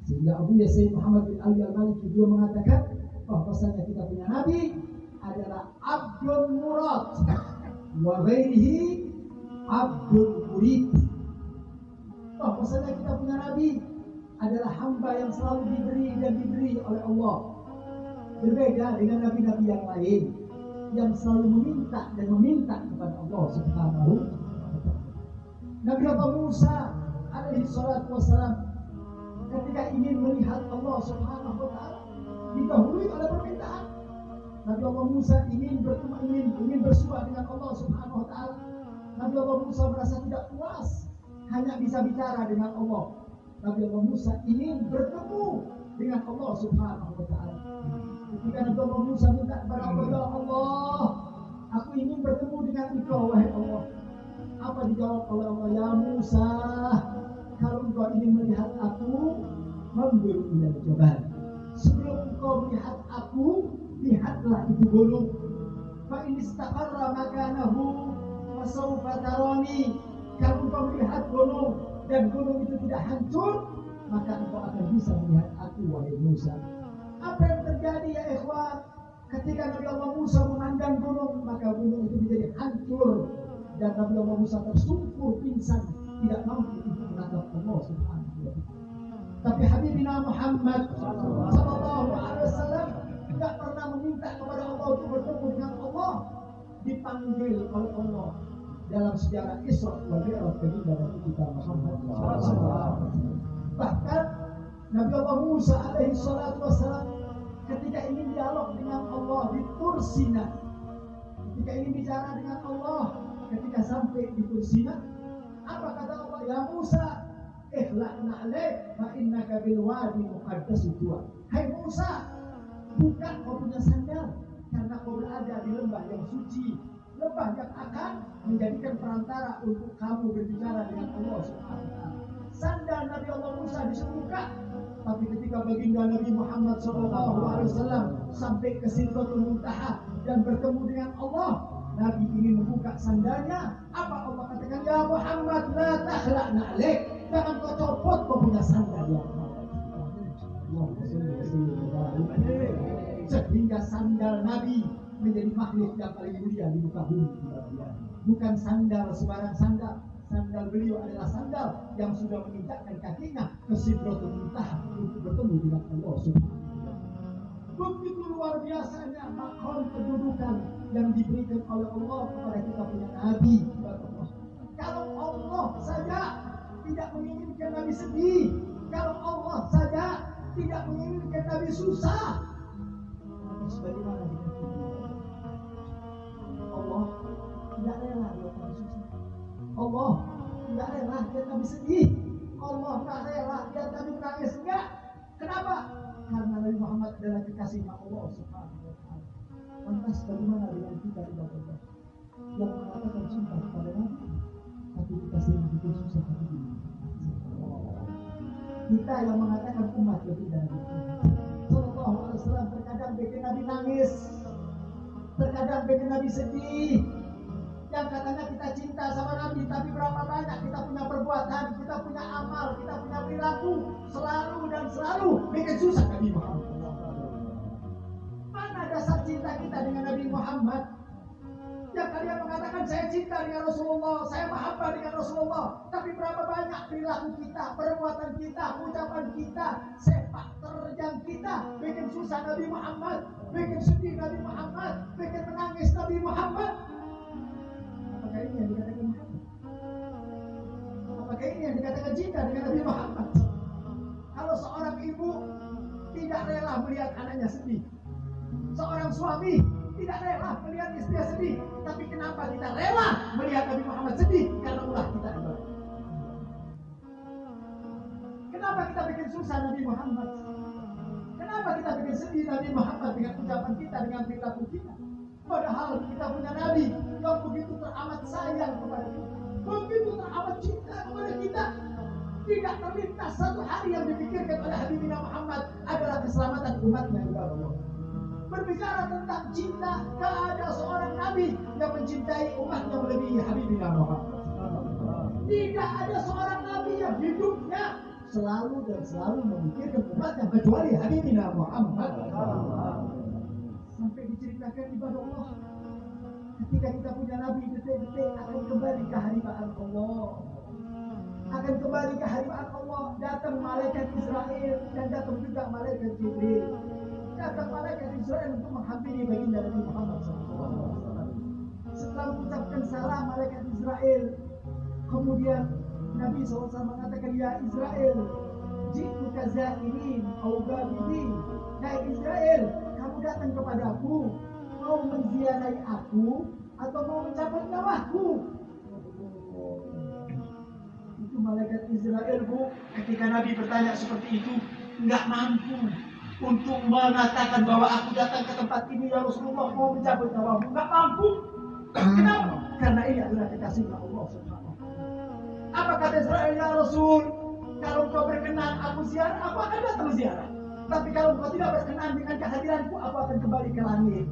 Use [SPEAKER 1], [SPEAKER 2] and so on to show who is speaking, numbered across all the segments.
[SPEAKER 1] Sehingga Abu Yasin Muhammad bin Ali al-Maliki beliau mengatakan bahwasanya kita punya nabi adalah abdul murad wa ghairihi abdul murid. Bahwasanya kita punya nabi adalah hamba yang selalu diberi dan diberi oleh Allah. Berbeda dengan nabi-nabi yang lain yang selalu meminta dan meminta kepada Allah Subhanahu wa ta'ala. Nabi Allah Musa alaihi salatu wassalam ketika ingin melihat Allah Subhanahu wa ta'ala didahului oleh permintaan. Nabi Allah Musa ingin bertemu, ingin bersua dengan Allah Subhanahu wa ta'ala. Nabi Allah Musa merasa tidak puas hanya bisa bicara dengan Allah. Nabi Allah Musa ingin bertemu dengan Allah Subhanahu wa ta'ala. Ketika Nabi Allah Musa minta kepada Allah, ya Allah, aku ingin bertemu dengan Engkau wahai Allah. Apa dijawab oleh Allah? Ya Musa, kalau engkau ingin melihat aku, memberi ilal jabal. Sebelum engkau melihat aku, lihatlah itu gunung. Fa in istaqarra makanahu fa sawfa tarani. Kalau engkau melihat gunung dan gunung itu tidak hancur, maka engkau akan bisa melihat aku wahai Musa. Apa yang terjadi ya ikhwan? Ketika Nabi Allah Musa memandang gunung, maka gunung itu menjadi hancur dan Nabi Allah Musa tersungkur pingsan, tidak mampu untuk menatap Allah Subhanahu wa ta'ala. Tapi Habibina Muhammad sallallahu alaihi wasallam tidak pernah meminta kepada Allah untuk bertemu dengan Allah. Dipanggil oleh Allah dalam sejarah Isra wal Mi'raj ketika Nabi kita Muhammad sallallahu alaihi wasallam. Bahkan Nabi Allah Musa alaihi salatu wasallam ketika ingin dialog dengan Allah di Tur Sina, ketika ingin bicara dengan Allah, ketika sampai di Tur Sina, apa kata Allah? Ya Musa, ikhla'na alaik fa innaka bil wadi muqaddas tuwa. Hai Musa, buka kau punya sandal karena kau berada di lembah yang suci, lembah yang akan menjadikan perantara untuk kamu berbicara dengan Allah Subhanahu wa ta'ala. Sandal Nabi Allah Musa disuruh buka, tapi ketika baginda Nabi Muhammad SAW sampai ke Sidratul Muntaha dan bertemu dengan Allah, Nabi ingin membuka sandalnya. Apa Allah katakan? Ya Muhammad, la takhla'na alaik. Jangan kau copot kau punya sandal ya Muhammad. Sehingga sandal Nabi menjadi makhluk yang paling mulia di muka bumi. Bukan sandal sembarang sandal. Sandal beliau adalah sandal yang sudah menginjakkan kakinya ke Sidratul Muntaha untuk bertemu dengan Allah Subhanahu wa ta'ala. Begitu luar biasanya makam kedudukan yang diberikan oleh Allah kepada kita punya Nabi. Kalau Allah saja tidak menginginkan Nabi sedih, kalau Allah saja tidak menginginkan Nabi susah, bagaimana dengan kita? Allah tidak rela buat Nabi susah. Allah tidak rela dia Nabi sedih. Allah tidak rela dia Nabi menangis. Enggak. Kenapa? Karena Nabi Muhammad adalah kekasihnya Allah Subhanahu wa ta'ala. Lantas bagaimana dengan kita ibadah Allah yang mengatakan cinta kepada Nabi, tapi kita sering bikin susah hati ini. Kita yang mengatakan umat berbeda Nabi sallallahu alaihi wasallam terkadang bikin Nabi nangis, terkadang bikin Nabi sedih. Yang katanya kita cinta sama Nabi, tapi berapa banyak kita punya perbuatan, kita punya amal, kita punya perilaku selalu dan selalu bikin susah Nabi Muhammad. Mana dasar cinta kita dengan Nabi Muhammad? Yang kalian mengatakan saya cinta dengan Rasulullah, saya mahabbah dengan Rasulullah, tapi berapa banyak perilaku kita, perbuatan kita, ucapan kita, sepak terjang kita bikin susah Nabi Muhammad, bikin sedih Nabi Muhammad, bikin menangis Nabi Muhammad. Apakah ini yang dikatakan Muhammad? Apakah ini yang dikatakan cinta dengan Nabi Muhammad? Kalau seorang ibu tidak rela melihat anaknya sedih, seorang suami tidak rela melihat istrinya sedih, tapi kenapa kita rela melihat Nabi Muhammad sedih? Karena ulah kita ibadah. Kenapa kita bikin susah Nabi Muhammad? Kenapa kita bikin sedih Nabi Muhammad dengan ucapan kita, dengan perilaku kita? Padahal kita punya Nabi yang begitu teramat sayang kepada kita, begitu teramat cinta kepada kita. Tidak terlintas satu hari yang dipikirkan oleh Habibina Muhammad adalah keselamatan umatnya kepada Allah. Berbicara tentang cinta, tak ada seorang Nabi yang mencintai umatnya melebihi Habibina Muhammad. Tidak ada seorang Nabi yang hidupnya selalu dan selalu memikirkan umatnya kecuali Habibina Muhammad. Sampai diceritakan ibadah Allah, ketika kita punya Nabi, detik-detik akan kembali ke hariban Allah, akan kembali ke hariban Allah. Datang malaikat Israel dan datang juga malaikat Jibril. Datang malaikat Israel untuk menghampiri baginda Nabi Muhammad SAW. Setelah mengucapkan salam malaikat Israel, kemudian Nabi SAW mengatakan, ya Israel, jitu kazairin au gabidin. Ya Israel, kamu datang kepadaku, mau menziarahi aku atau mau mencapai nyawaku? Itu malaikat Israel, Bu, ketika Nabi bertanya seperti itu, nggak mampu untuk mengatakan bahwa aku datang ke tempat ini ya Rasulullah mau mencapai nyawamu. Nggak mampu. Kenapa? Karena ini adalah kekasihnya Allah Subhanahu. Apa kata Israel, ya Rasul, kalau kau berkenan aku ziarah, aku akan datang ziarah. Tapi kalau kau tidak berkenan dengan kehadiranku, aku akan kembali ke langit.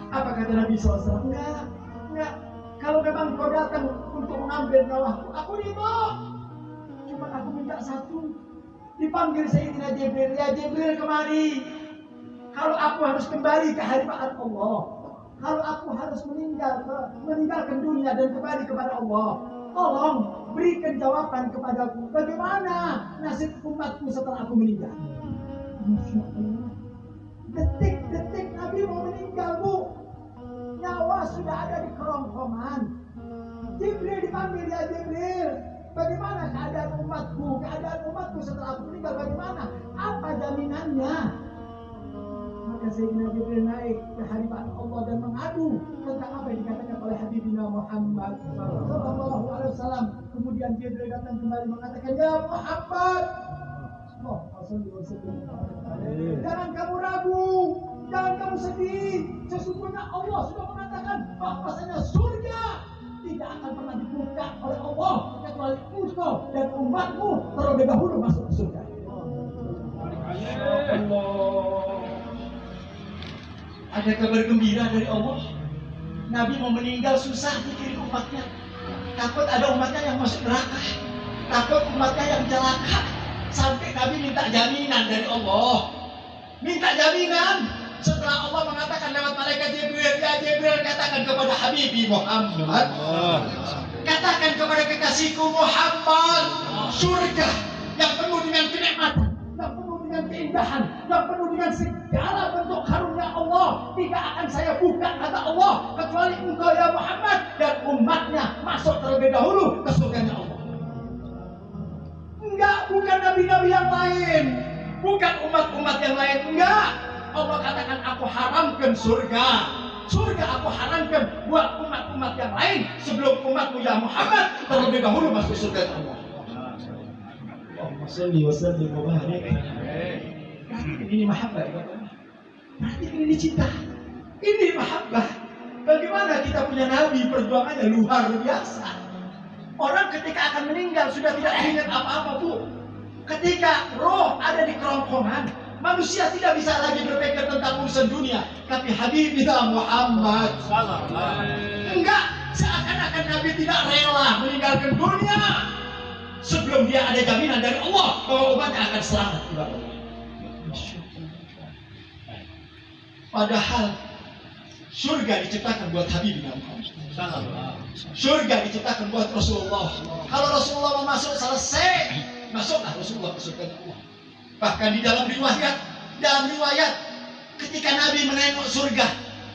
[SPEAKER 1] Apa kata Nabi SAW? Enggak. Kalau memang kau datang untuk mengambil nyawaku, aku ridho. Cuma aku minta satu. Dipanggil Sayyidina Jibril, ya Jibril kemari. Kalau aku harus kembali ke hadirat Allah, kalau aku harus meninggalkan dunia dan kembali kepada Allah, tolong berikan jawaban kepadaku. Bagaimana nasib umatku setelah aku meninggal? Masya Allah. Detik-detik Nabi mau meninggal, Bu. Nyawa sudah ada di kerongkongan. Jibril dipanggil, ya Jibril, bagaimana keadaan umatku? Keadaan umatku setelah aku meninggal bagaimana? Apa jaminannya? Maka Sayyidina Jibril naik ke hadirat Allah dan mengadu tentang apa yang dikatakan oleh Habibina Muhammad sallallahu alaihi wasallam. Kemudian Jibril datang kembali mengatakan, ya Muhammad, jangan kamu ragu, jangan kamu sedih. Sesungguhnya Allah sudah mengatakan bahwasanya surga tidak akan pernah dibuka oleh Allah kecuali engkau dan umatmu terlebih dahulu masuk ke surga. Allah. Ada kabar gembira dari Allah. Nabi mau meninggal susah mikirin umatnya. Takut ada umatnya yang masuk neraka, takut umatnya yang celaka. Sampai Nabi minta jaminan dari Allah. Minta jaminan. Setelah Allah mengatakan lewat malaikat Jibril, ya Jibril, katakan kepada Habibi Muhammad, katakan kepada kekasihku Muhammad, surga yang penuh dengan kenikmatan, yang penuh dengan keindahan, yang penuh dengan segala bentuk karunia Allah, tidak akan saya buka, kata Allah, kecuali engkau ya Muhammad dan umatnya masuk terlebih dahulu ke surganya Allah. Enggak, bukan nabi-nabi yang lain, bukan umat-umat yang lain, enggak. Allah katakan aku haramkan surga. Surga aku haramkan buat umat-umat yang lain sebelum umatmu ya Muhammad terlebih dahulu masuk surga Allah. Allahumma shalli wa sallim wa barik. Ini mahabbah ya Bapak. Berarti ini cinta. Ini mahabbah. Bagaimana kita punya nabi perjuangannya luar biasa. Orang ketika akan meninggal sudah tidak ingat apa-apa, Bu. Ketika roh ada di kerongkongan, manusia tidak bisa lagi berpikir tentang urusan dunia. Tapi Habibina Muhammad enggak, seakan-akan Nabi tidak rela meninggalkan dunia sebelum dia ada jaminan dari Allah bahwa umatnya akan selamat. Padahal surga diciptakan buat Habibina Muhammad. Surga diciptakan buat Rasulullah. Kalau Rasulullah mau masuk selesai, masuklah Rasulullah ke surga Allah. Bahkan di dalam riwayat ketika Nabi menengok surga,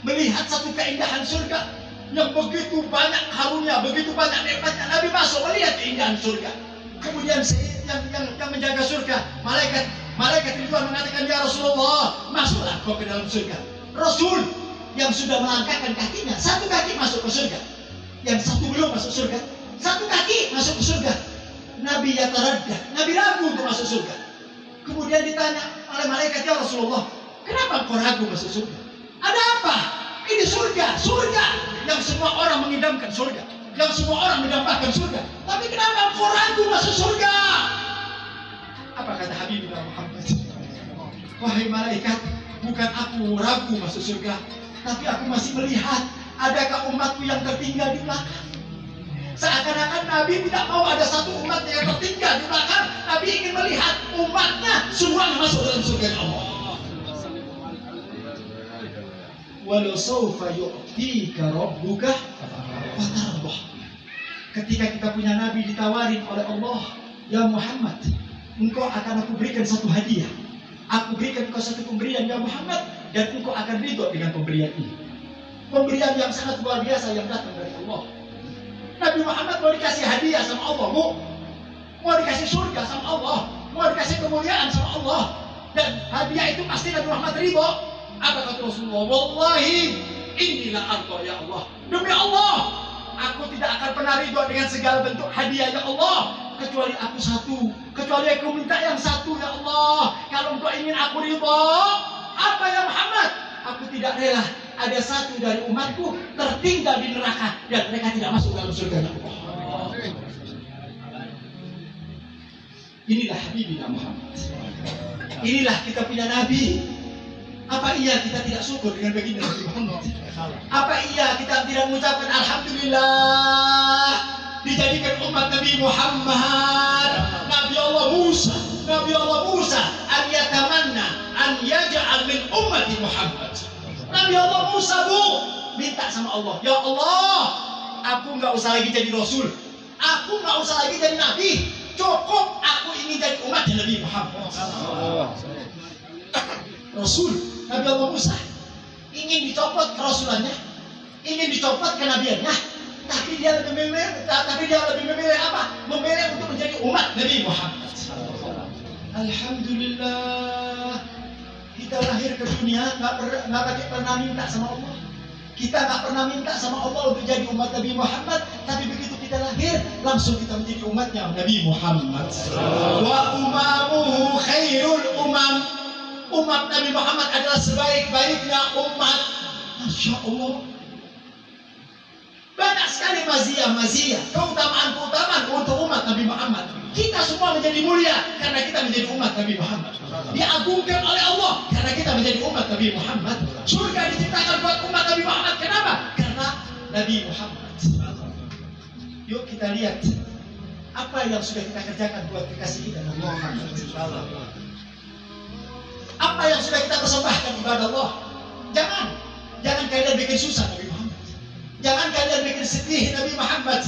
[SPEAKER 1] melihat satu keindahan surga yang begitu banyak karunia, begitu banyak nikmatnya, Nabi masuk melihat keindahan surga. Kemudian yang menjaga surga, malaikat Ridwan mengatakan, ya Rasulullah, masuklah kau ke dalam surga. Rasul yang sudah melangkahkan kakinya, satu kaki masuk ke surga, yang satu belum masuk surga, satu kaki masuk ke surga. Nabi yataraddah, Nabi ragu untuk masuk surga. Kemudian ditanya oleh malaikat, ya Rasulullah, kenapa kau ragu masuk surga? Ada apa? Ini surga yang semua orang mengidamkan surga, yang semua orang mendapatkan surga. Tapi kenapa kau ragu masuk surga? Apa kata Habibina Muhammad? Wahai malaikat, bukan aku ragu masuk surga, tapi aku masih melihat adakah umatku yang tertinggal di belakang. Seakan-akan Nabi tidak mau ada satu umat yang tertinggal di belakang. Nabi ingin melihat umatnya semua masuk dalam surga Allah. Walau sawfa yu'tika rabbuka fatardah. Ketika kita punya Nabi ditawarin oleh Allah, ya Muhammad, engkau akan aku berikan satu hadiah. Aku berikan engkau satu pemberian ya Muhammad, dan engkau akan ridho dengan pemberian ini. Pemberian yang sangat luar biasa yang datang dari Allah. Nabi Muhammad mau dikasih hadiah sama Allah, mau dikasih surga sama Allah, mau dikasih kemuliaan sama Allah, dan hadiah itu pasti Nabi Muhammad ridho. Apa kata Rasulullah? Wallahi inilah ardo ya Allah. Demi Allah, aku tidak akan pernah ridho dengan segala bentuk hadiah ya Allah, kecuali aku satu, kecuali aku minta yang satu ya Allah. Kalau engkau ingin aku ridho, apa ya Muhammad? Aku tidak rela ada satu dari umatku tertinggal di neraka dan mereka tidak masuk dalam surga Allah. Inilah Habibina Muhammad. Inilah kita punya Nabi. Apa iya kita tidak syukur dengan begini Nabi Muhammad? Apa iya kita tidak mengucapkan Alhamdulillah dijadikan umat Nabi Muhammad? Nabi Allah Musa an yatamanna an yaj'al min ummati Muhammad. Nabi Allah Musa minta sama Allah, ya Allah, aku nggak usah lagi jadi Rasul, aku nggak usah lagi jadi Nabi, cukup aku ingin jadi umat Nabi Muhammad. Rasul Nabi Allah Musa ingin dicopot kerasulannya, ingin dicopot kenabiannya, tapi dia lebih memilih apa? Memilih untuk menjadi umat Nabi Muhammad. Alhamdulillah, kita lahir ke dunia nggak pernah minta sama Allah. Kita nggak pernah minta sama Allah untuk jadi umat Nabi Muhammad, tapi begitu kita lahir langsung kita menjadi umatnya Nabi Muhammad. Wa umamuhu khairul umam. Umat Nabi Muhammad adalah sebaik-baiknya umat. Masya Allah. Banyak sekali mazia, keutamaan untuk umat Nabi Muhammad. Kita semua menjadi mulia karena kita menjadi umat Nabi Muhammad. Diagungkan oleh Allah karena kita menjadi umat Nabi Muhammad. Surga diciptakan buat umat Nabi Muhammad. Kenapa? Karena Nabi Muhammad. Yuk kita lihat apa yang sudah kita kerjakan buat kekasih kita Nabi Muhammad. Apa yang sudah kita persembahkan kepada Allah. Jangan kalian bikin susah Nabi Muhammad. Jangan kalian bikin sedih Nabi Muhammad.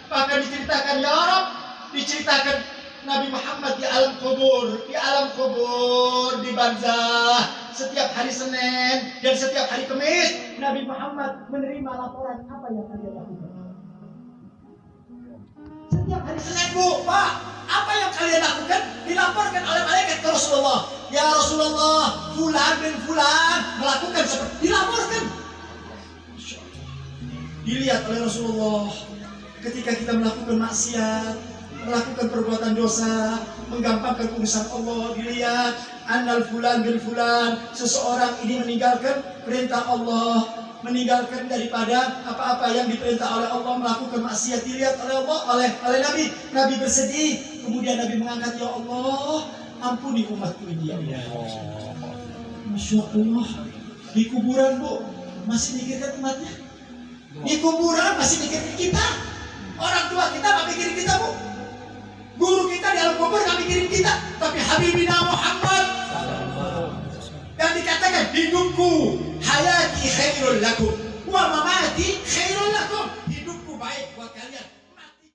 [SPEAKER 1] Bahkan diceritakan ya Rab, diceritakan Nabi Muhammad di alam kubur, di barzah. Setiap hari Senin dan setiap hari Kamis Nabi Muhammad menerima laporan apa yang kalian lakukan. Setiap hari Senin, Pak, apa yang kalian lakukan dilaporkan oleh malaikat ke Rasulullah. Ya Rasulullah, fulan bin fulan melakukan seperti dilaporkan. Dilihat oleh Rasulullah ketika kita melakukan maksiat, melakukan perbuatan dosa, menggampangkan urusan Allah. Dilihat annal fulan bin fulan, seseorang ini meninggalkan perintah Allah, meninggalkan daripada apa-apa yang diperintah oleh Allah, melakukan maksiat. Dilihat oleh Allah, oleh Nabi bersedih. Kemudian Nabi mengangkat, ya Allah, ampuni umatku ini ya Allah. Masya Allah. Di kuburan masih mikirkan umatnya. Di kuburan masih mikirin kita. Orang tua kita gak mikirin kita Guru kita di alam kubur gak mikirin kita. Tapi Habibina Muhammad yang dikatakan hidupku hayati khairul lakum wa mamati khairul lakum. Hidupku baik buat kalian, mati.